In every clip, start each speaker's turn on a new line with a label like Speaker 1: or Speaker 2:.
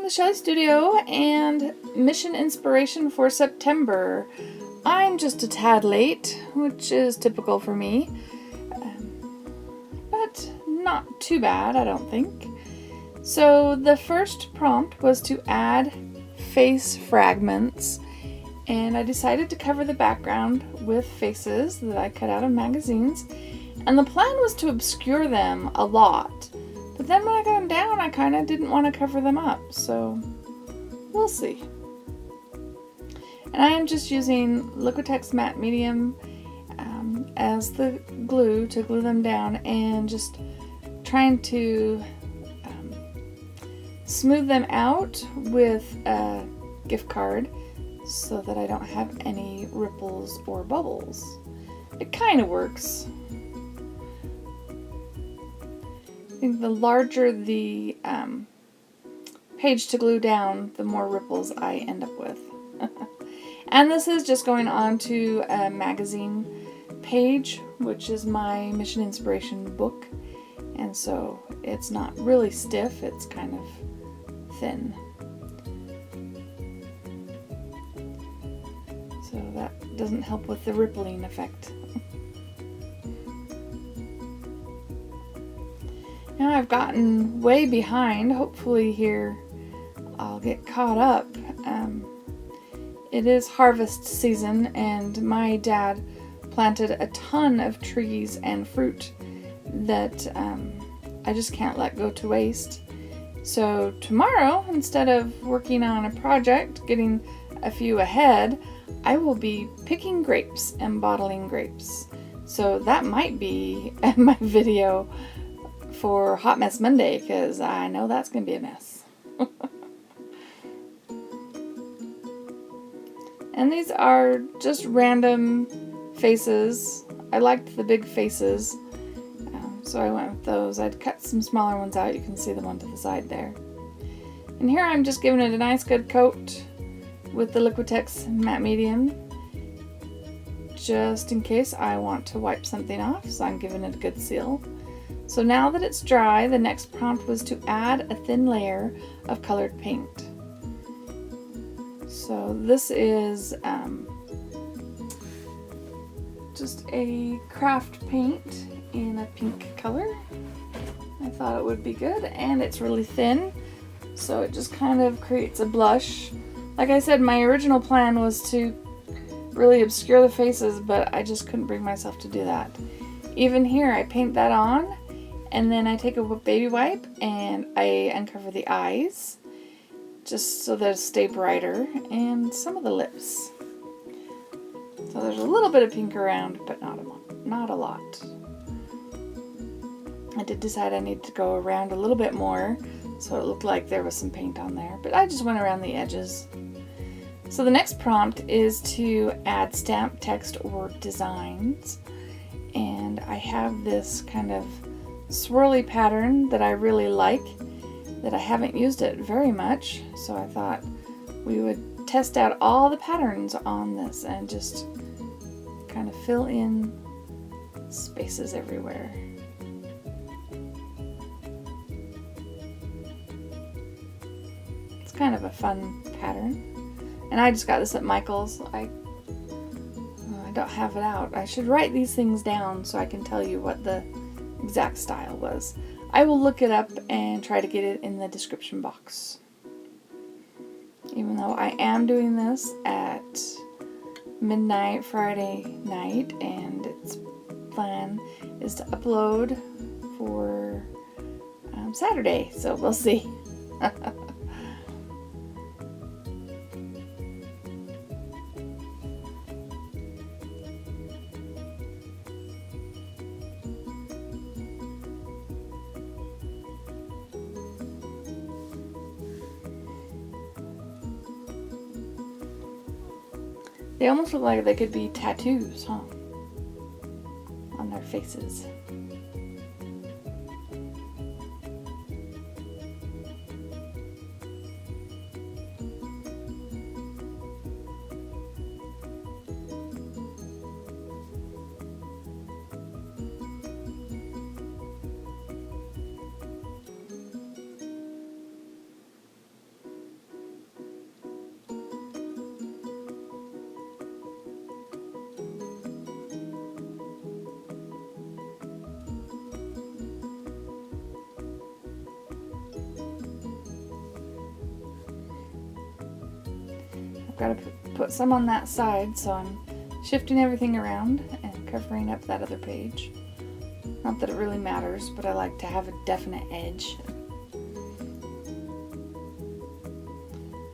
Speaker 1: the Shelley Studio and mission inspiration for September. I'm just a tad late, which is typical for me, but not too bad, I don't think. So the first prompt was to add face fragments, and I decided to cover the background with faces that I cut out of magazines, and the plan was to obscure them a lot. But then when I got them down, I kind of didn't want to cover them up, so we'll see. And I am just using Liquitex Matte Medium as the glue to glue them down, and just trying to smooth them out with a gift card so that I don't have any ripples or bubbles. It kind of works. I think the larger the page to glue down, the more ripples I end up with. And this is just going on to a magazine page, which is my mission inspiration book. And so it's not really stiff, it's kind of thin. So that doesn't help with the rippling effect. Now I've gotten way behind. Hopefully here I'll get caught up. It is harvest season, and my dad planted a ton of trees and fruit that I just can't let go to waste. So tomorrow, instead of working on a project, getting a few ahead, I will be picking grapes and bottling grapes. So that might be my video for Hot Mess Monday, because I know that's going to be a mess. And these are just random faces. I liked the big faces, so I went with those. I'd cut some smaller ones out. You can see the one to the side there. And here I'm just giving it a nice good coat with the Liquitex Matte Medium, just in case I want to wipe something off, so I'm giving it a good seal. So now that it's dry, the next prompt was to add a thin layer of colored paint. So this is just a craft paint in a pink color. I thought it would be good, and it's really thin, so it just kind of creates a blush. Like I said, my original plan was to really obscure the faces, but I just couldn't bring myself to do that. Even here, I paint that on, and then I take a baby wipe and I uncover the eyes, just so they stay brighter, and some of the lips. So there's a little bit of pink around, but not a lot. I did decide I needed to go around a little bit more, so it looked like there was some paint on there, but I just went around the edges. So the next prompt is to add stamp text or designs, and I have this kind of swirly pattern that I really like, that I haven't used it very much, so I thought we would test out all the patterns on this and just kind of fill in spaces everywhere. It's kind of a fun pattern, and I just got this at Michael's. I don't have it out. I should write these things down so I can tell you what the exact style was. I will look it up and try to get it in the description box. Even though I am doing this at midnight Friday night, and its plan is to upload for Saturday, so we'll see. They almost look like they could be tattoos, huh? On their faces. I've got to put some on that side, so I'm shifting everything around and covering up that other page. Not that it really matters, but I like to have a definite edge.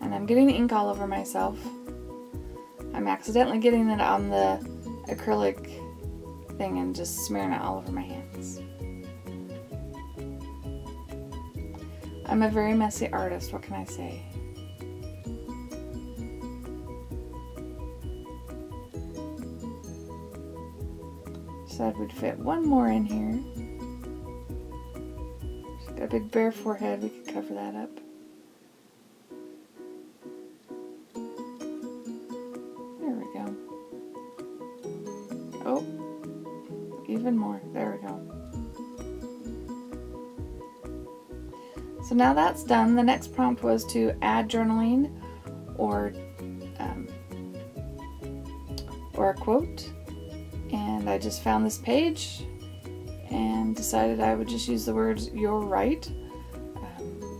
Speaker 1: And I'm getting ink all over myself. I'm accidentally getting it on the acrylic thing and just smearing it all over my hands. I'm a very messy artist, what can I say? Decided we'd fit one more in here. She's got a big bare forehead, we could cover that up. There we go. Oh, even more. There we go. So now that's done. The next prompt was to add journaling or a quote. And I just found this page and decided I would just use the words "you're right."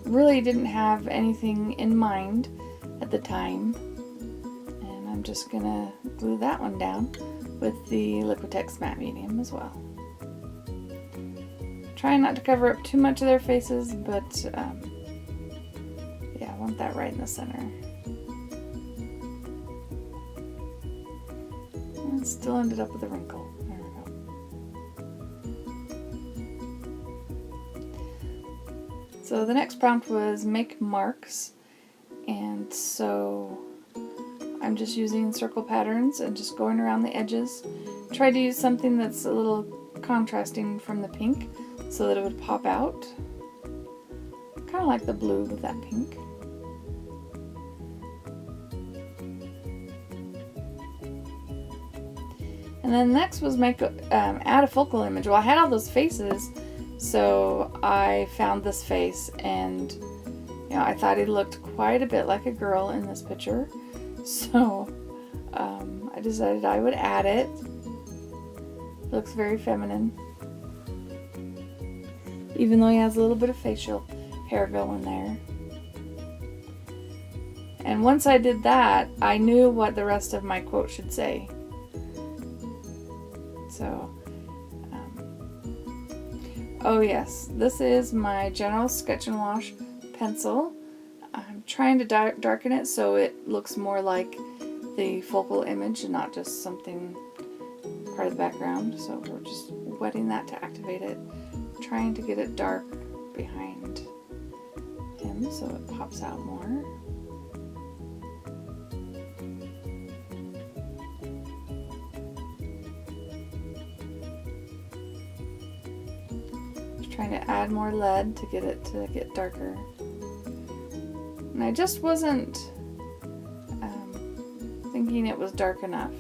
Speaker 1: Really didn't have anything in mind at the time. And I'm just gonna glue that one down with the Liquitex matte medium as well. Trying not to cover up too much of their faces, but yeah, I want that right in the center. And still ended up with a wrinkle. There we go. So the next prompt was make marks, and so I'm just using circle patterns and just going around the edges. Try to use something that's a little contrasting from the pink so that it would pop out. Kind of like the blue with that pink. And then next was add a focal image. Well, I had all those faces, so I found this face, and I thought he looked quite a bit like a girl in this picture. So I decided I would add it. It looks very feminine, even though he has a little bit of facial hair going there. And once I did that, I knew what the rest of my quote should say. So, oh yes, this is my General Sketch and Wash pencil. I'm trying to darken it so it looks more like the focal image and not just something part of the background. So we're just wetting that to activate it, trying to get it dark behind him so it pops out more. Trying to add more lead to get it to get darker. And I just wasn't thinking it was dark enough.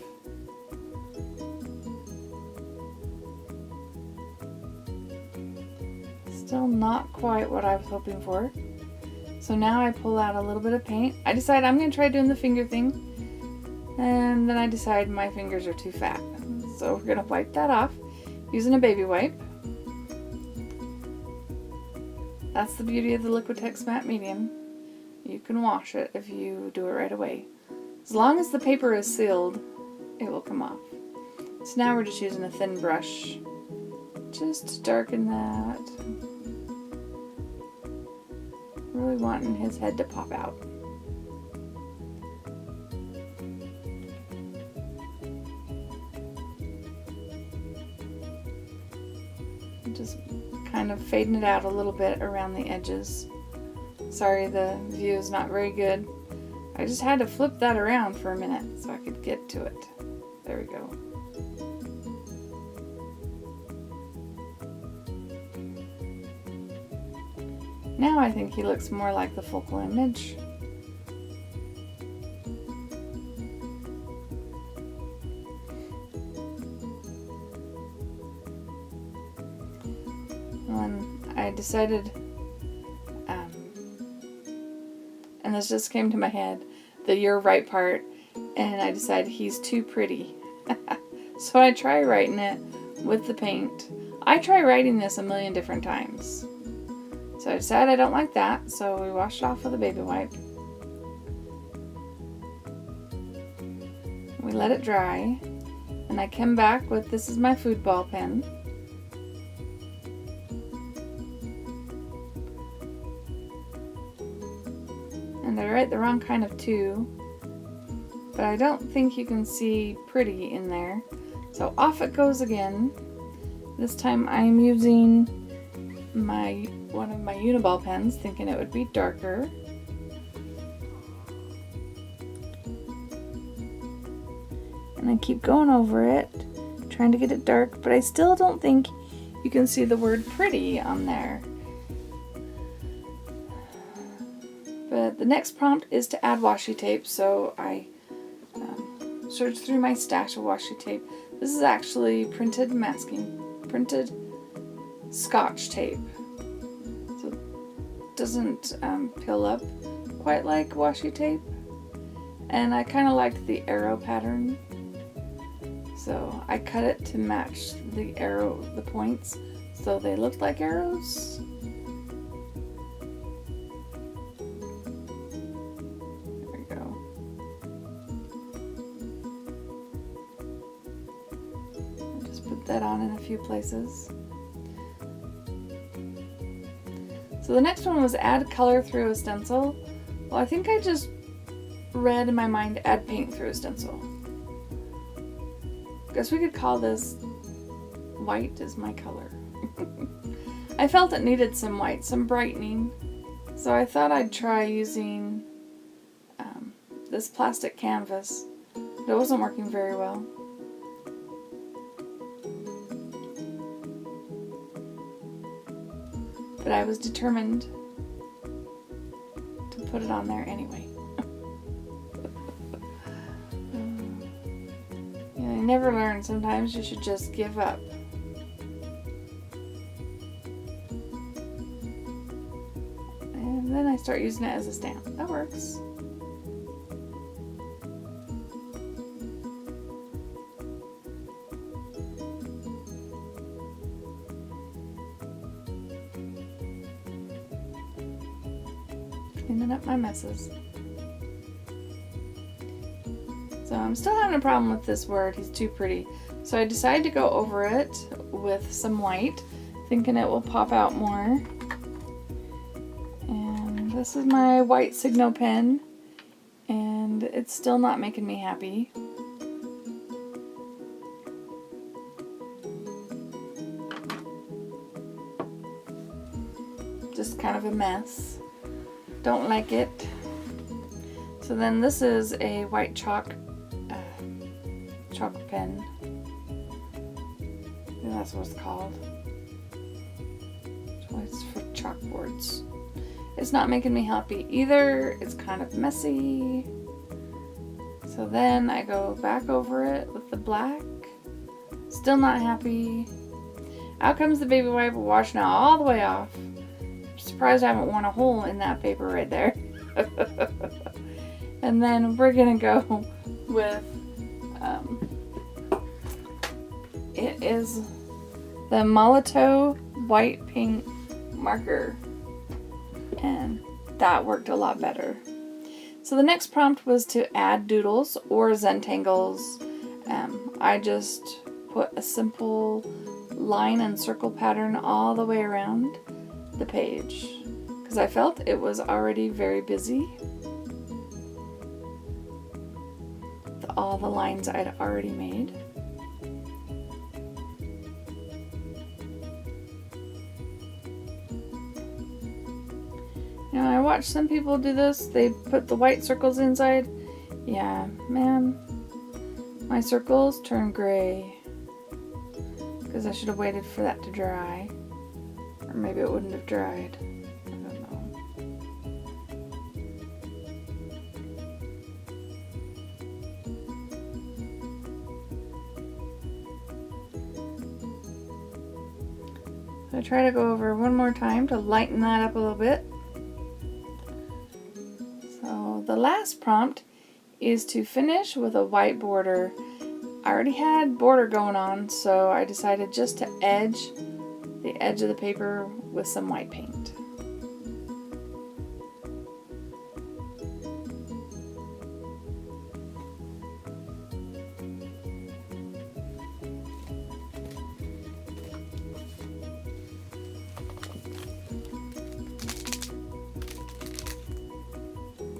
Speaker 1: Still not quite what I was hoping for. So now I pull out a little bit of paint. I decide I'm going to try doing the finger thing. And then I decide my fingers are too fat. So we're going to wipe that off using a baby wipe. That's the beauty of the Liquitex matte medium. You can wash it if you do it right away. As long as the paper is sealed, it will come off. So now we're just using a thin brush just to darken that. Really wanting his head to pop out. Just kind of fading it out a little bit around the edges. Sorry, the view is not very good. I just had to flip that around for a minute so I could get to it. There we go. Now I think he looks more like the focal image. And I decided, and this just came to my head, the "you're right" part, and I decided he's too pretty. So I try writing it with the paint. I try writing this a million different times. So I decided I don't like that, so we washed it off with a baby wipe. We let it dry, and I came back with, this is my food ball pen. And I write the wrong kind of two, but I don't think you can see pretty in there. So off it goes again. This time I'm using one of my Uniball pens, thinking it would be darker. And I keep going over it, trying to get it dark, but I still don't think you can see the word pretty on there. But the next prompt is to add washi tape, so I searched through my stash of washi tape. This is actually printed Scotch tape. So it doesn't peel up quite like washi tape. And I kind of liked the arrow pattern. So I cut it to match the points, so they looked like arrows. There we go. I'll just put that on in a few places. So the next one was add color through a stencil. Well, I think I just read in my mind add paint through a stencil. Guess we could call this white is my color. I felt it needed some white, some brightening, so I thought I'd try using this plastic canvas, but it wasn't working very well. But I was determined to put it on there anyway. You never learn. Sometimes you should just give up. And then I start using it as a stamp. That works. Cleaning up my messes. So I'm still having a problem with this word, he's too pretty. So I decided to go over it with some white, thinking it will pop out more. And this is my white Signo pen, and it's still not making me happy. Just kind of a mess. Don't like it. So then this is a white chalk pen. I think that's what it's called. It's for chalkboards. It's not making me happy either. It's kind of messy. So then I go back over it with the black. Still not happy. Out comes the baby wipe wash now all the way off. I'm surprised I haven't worn a hole in that paper right there. And then we're gonna go with it is the Molotow white paint marker, and that worked a lot better. So the next prompt was to add doodles or Zentangles. I just put a simple line and circle pattern all the way around the page because I felt it was already very busy. All the lines I'd already made. Now I watched some people do this. They put the white circles inside. Yeah, man, my circles turn gray because I should have waited for that to dry, or maybe it wouldn't have dried. I don't know. So I try to go over one more time to lighten that up a little bit. So the last prompt is to finish with a white border. I already had border going on, so I decided just to edge the edge of the paper with some white paint.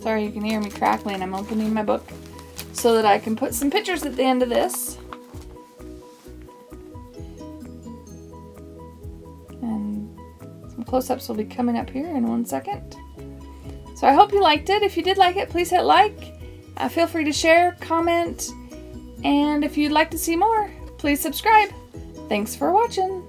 Speaker 1: Sorry, you can hear me crackling. I'm opening my book so that I can put some pictures at the end of this. And some close-ups will be coming up here in 1 second. So I hope you liked it. If you did like it, please hit like. Feel free to share, comment, and if you'd like to see more, please subscribe. Thanks for watching.